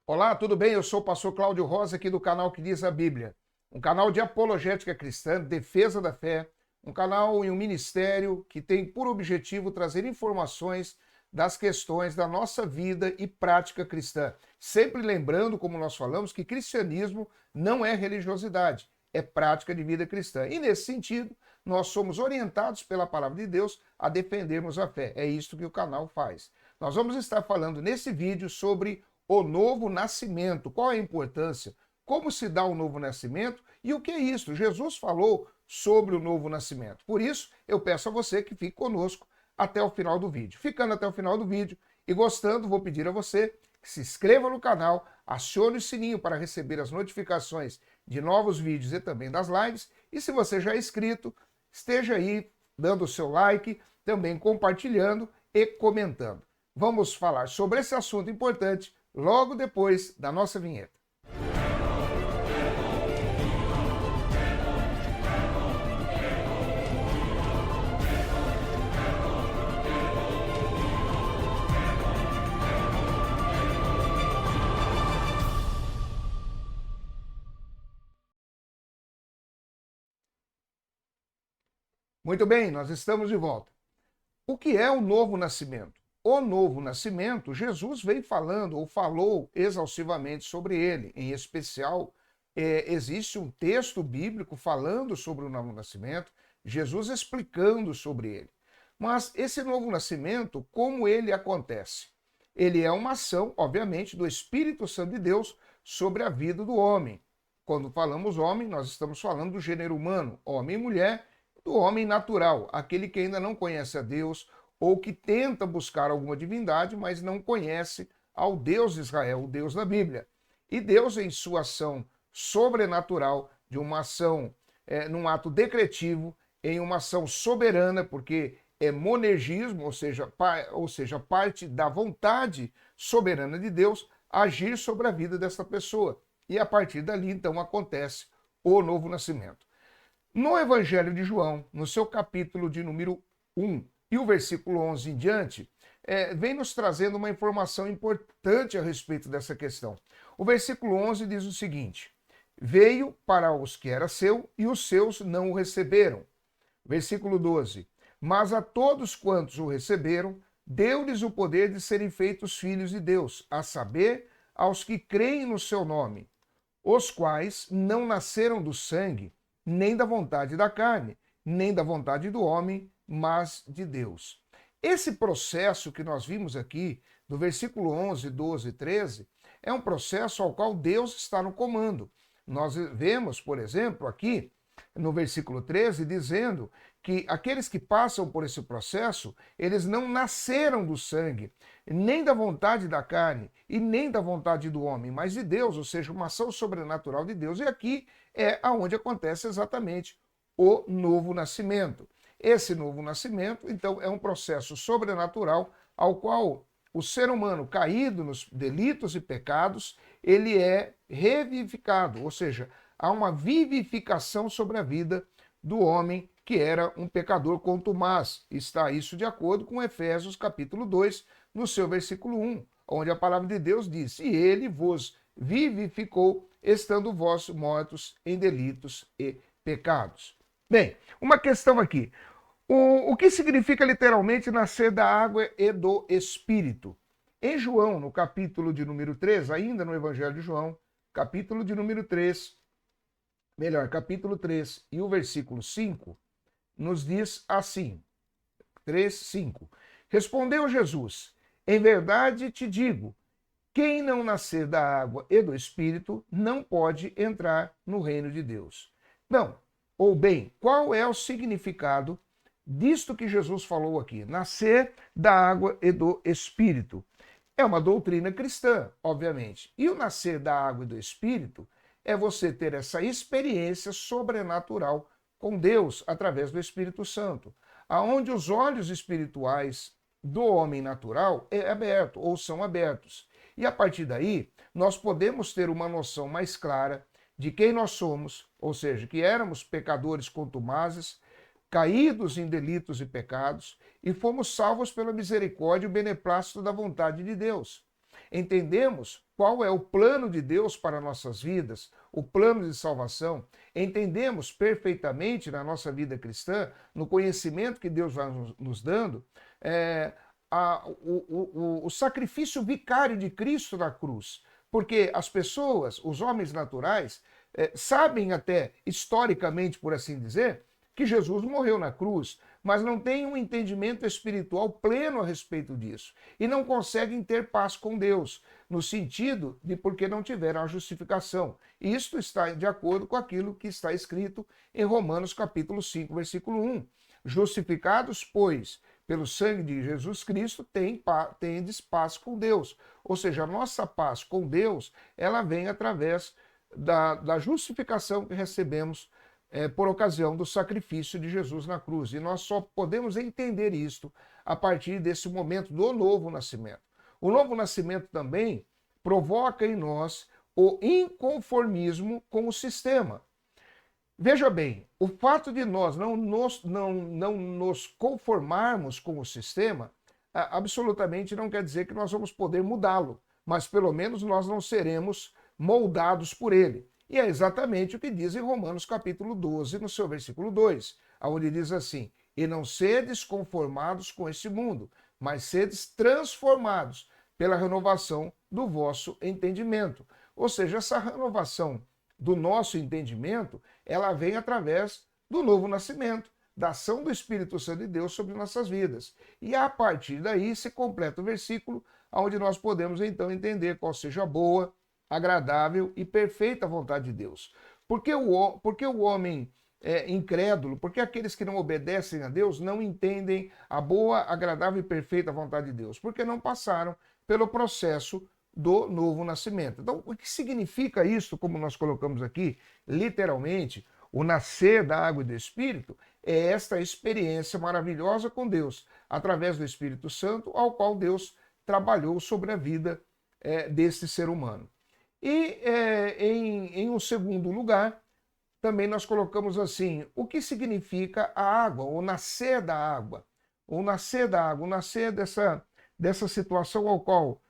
Olá, tudo bem? Eu sou o pastor Cláudio Rosa, aqui do canal Que Diz a Bíblia. Um canal de apologética cristã, defesa da fé, um canal e um ministério que tem por objetivo trazer informações das questões da nossa vida e prática cristã. Sempre lembrando, como nós falamos, que cristianismo não é religiosidade, é prática de vida cristã. E nesse sentido, nós somos orientados pela palavra de Deus a defendermos a fé. É isso que o canal faz. Nós vamos estar falando nesse vídeo sobre o novo nascimento. Qual é a importância? Como se dá o novo nascimento? E o que é isso? Jesus falou sobre o novo nascimento. Por isso, eu peço a você que fique conosco até o final do vídeo. Ficando até o final do vídeo e gostando, vou pedir a você que se inscreva no canal, acione o sininho para receber as notificações de novos vídeos e também das lives. E se você já é inscrito, esteja aí dando o seu like, também compartilhando e comentando. Vamos falar sobre esse assunto importante logo depois da nossa vinheta. Muito bem, nós estamos de volta. O que é o novo nascimento? O novo nascimento, Jesus vem falando ou falou exaustivamente sobre ele. Em especial, existe um texto bíblico falando sobre o novo nascimento, Jesus explicando sobre ele. Mas esse novo nascimento, como ele acontece? Ele é uma ação, obviamente, do Espírito Santo de Deus sobre a vida do homem. Quando falamos homem, nós estamos falando do gênero humano, homem e mulher, do homem natural, aquele que ainda não conhece a Deus, ou que tenta buscar alguma divindade, mas não conhece ao Deus de Israel, o Deus da Bíblia. E Deus, em sua ação sobrenatural, de uma ação, num ato decretivo, em uma ação soberana, porque é monergismo, ou seja, parte da vontade soberana de Deus, agir sobre a vida dessa pessoa. E a partir dali, então, acontece o novo nascimento. No Evangelho de João, no seu capítulo de número 1, e o versículo 11 em diante, vem nos trazendo uma informação importante a respeito dessa questão. O versículo 11 diz o seguinte: veio para os que era seu e os seus não o receberam. Versículo 12: mas a todos quantos o receberam, deu-lhes o poder de serem feitos filhos de Deus, a saber, aos que creem no seu nome, os quais não nasceram do sangue, nem da vontade da carne, nem da vontade do homem, mas de Deus. Esse processo que nós vimos aqui, do versículo 11, 12 e 13, é um processo ao qual Deus está no comando. Nós vemos, por exemplo, aqui no versículo 13, dizendo que aqueles que passam por esse processo, eles não nasceram do sangue, nem da vontade da carne e nem da vontade do homem, mas de Deus, ou seja, uma ação sobrenatural de Deus. E aqui é aonde acontece exatamente o novo nascimento. Esse novo nascimento, então, é um processo sobrenatural ao qual o ser humano caído nos delitos e pecados, ele é revivificado, ou seja, há uma vivificação sobre a vida do homem que era um pecador contumaz. Está isso de acordo com Efésios capítulo 2, no seu versículo 1, onde a palavra de Deus diz: e ele vos vivificou, estando vós mortos em delitos e pecados. Bem, uma questão aqui. O que significa literalmente nascer da água e do Espírito? Em João, no capítulo de número 3, ainda no Evangelho de João, capítulo de número 3, capítulo 3 e o versículo 5, nos diz assim, 3, 5. Respondeu Jesus: em verdade te digo, quem não nascer da água e do Espírito não pode entrar no reino de Deus. Não, ou bem, qual é o significado disto que Jesus falou aqui? Nascer da água e do Espírito. É uma doutrina cristã, obviamente. E o nascer da água e do Espírito é você ter essa experiência sobrenatural com Deus através do Espírito Santo, aonde os olhos espirituais do homem natural é aberto ou são abertos. E a partir daí, nós podemos ter uma noção mais clara de quem nós somos, ou seja, que éramos pecadores contumazes, caídos em delitos e pecados, e fomos salvos pela misericórdia e o beneplácito da vontade de Deus. entendemos qual é o plano de Deus para nossas vidas, o plano de salvação, entendemos perfeitamente na nossa vida cristã, no conhecimento que Deus vai nos dando, o sacrifício vicário de Cristo na cruz. Porque as pessoas, os homens naturais, sabem até, historicamente, por assim dizer, que Jesus morreu na cruz, mas não têm um entendimento espiritual pleno a respeito disso. E não conseguem ter paz com Deus, no sentido de porque não tiveram a justificação. Isto está de acordo com aquilo que está escrito em Romanos capítulo 5, versículo 1. Justificados, pois, pelo sangue de Jesus Cristo, tendes paz com Deus. Ou seja, a nossa paz com Deus, ela vem através da justificação que recebemos por ocasião do sacrifício de Jesus na cruz. E nós só podemos entender isto a partir desse momento do novo nascimento. O novo nascimento também provoca em nós o inconformismo com o sistema. Veja bem, o fato de nós não nos conformarmos com o sistema absolutamente não quer dizer que nós vamos poder mudá-lo, mas pelo menos nós não seremos moldados por ele. E é exatamente o que diz em Romanos capítulo 12, no seu versículo 2, onde diz assim: e não sedes conformados com este mundo, mas sedes transformados pela renovação do vosso entendimento. Ou seja, essa renovação do nosso entendimento, ela vem através do novo nascimento, da ação do Espírito Santo de Deus sobre nossas vidas. E a partir daí se completa o versículo, onde nós podemos então entender qual seja a boa, agradável e perfeita vontade de Deus. Porque o homem incrédulo, porque aqueles que não obedecem a Deus não entendem a boa, agradável e perfeita vontade de Deus? Porque não passaram pelo processo do novo nascimento. Então, o que significa isso, como nós colocamos aqui, literalmente, o nascer da água e do Espírito, é esta experiência maravilhosa com Deus, através do Espírito Santo, ao qual Deus trabalhou sobre a vida desse ser humano. E em um segundo lugar, também nós colocamos assim, o que significa a água, o nascer da água, o nascer da água, o nascer dessa situação ao qual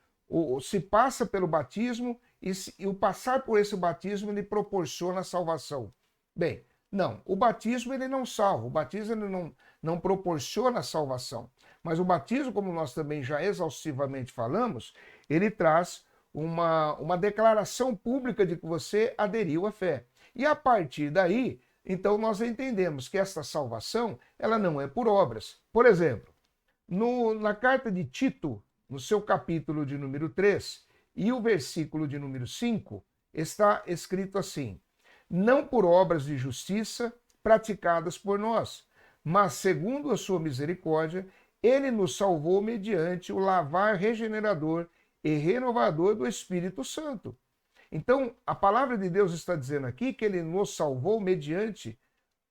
se passa pelo batismo e o passar por esse batismo ele proporciona a salvação. Bem, não, o batismo ele não salva, o batismo ele não proporciona a salvação, mas o batismo, como nós também já exaustivamente falamos, ele traz uma declaração pública de que você aderiu à fé. E a partir daí, então nós entendemos que esta salvação, ela não é por obras. Por exemplo, na carta de Tito, no seu capítulo de número 3 e o versículo de número 5, está escrito assim: não por obras de justiça praticadas por nós, mas segundo a sua misericórdia, ele nos salvou mediante o lavar regenerador e renovador do Espírito Santo. Então, a palavra de Deus está dizendo aqui que ele nos salvou mediante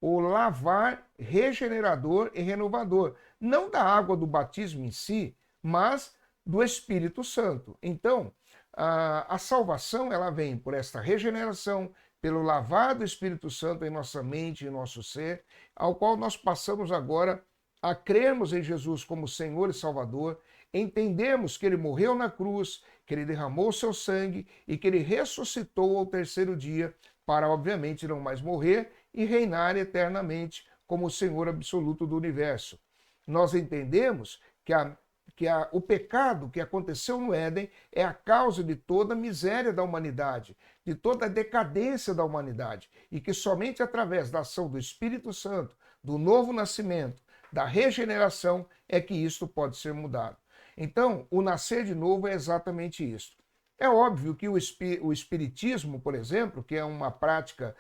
o lavar regenerador e renovador, não da água do batismo em si, mas do Espírito Santo. Então, a salvação ela vem por esta regeneração, pelo lavar do Espírito Santo em nossa mente e em nosso ser, ao qual nós passamos agora a crermos em Jesus como Senhor e Salvador, entendemos que ele morreu na cruz, que ele derramou seu sangue e que ele ressuscitou ao terceiro dia para, obviamente, não mais morrer e reinar eternamente como o Senhor absoluto do universo. Nós entendemos que o pecado que aconteceu no Éden é a causa de toda a miséria da humanidade, de toda a decadência da humanidade, e que somente através da ação do Espírito Santo, do novo nascimento, da regeneração, é que isto pode ser mudado. Então, o nascer de novo é exatamente isso. É óbvio que o espiritismo, por exemplo, que é uma prática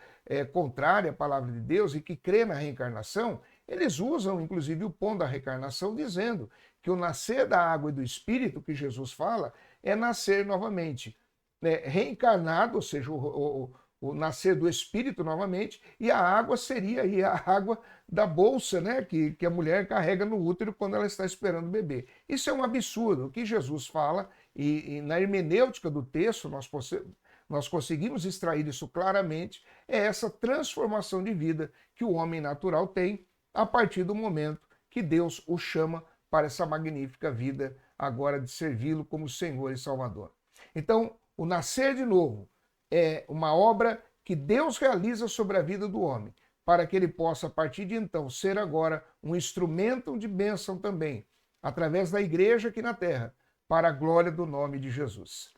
contrária à palavra de Deus e que crê na reencarnação, eles usam inclusive o ponto da reencarnação dizendo que o nascer da água e do Espírito que Jesus fala é nascer novamente, reencarnado, ou seja, o nascer do Espírito novamente, e a água seria aí a água da bolsa, né, que a mulher carrega no útero quando ela está esperando o bebê. Isso é um absurdo. O que Jesus fala, e na hermenêutica do texto nós conseguimos extrair isso claramente, é essa transformação de vida que o homem natural tem a partir do momento que Deus o chama para essa magnífica vida agora de servi-lo como Senhor e Salvador. Então, o nascer de novo é uma obra que Deus realiza sobre a vida do homem, para que ele possa, a partir de então, ser agora um instrumento de bênção também, através da igreja aqui na terra, para a glória do nome de Jesus.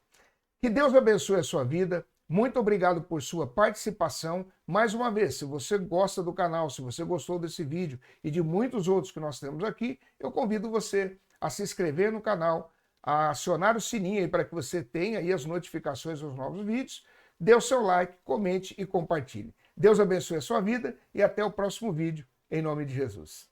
Que Deus abençoe a sua vida. Muito obrigado por sua participação. Mais uma vez, se você gosta do canal, se você gostou desse vídeo e de muitos outros que nós temos aqui, eu convido você a se inscrever no canal, a acionar o sininho aí para que você tenha aí as notificações dos novos vídeos. Dê o seu like, comente e compartilhe. Deus abençoe a sua vida e até o próximo vídeo, em nome de Jesus.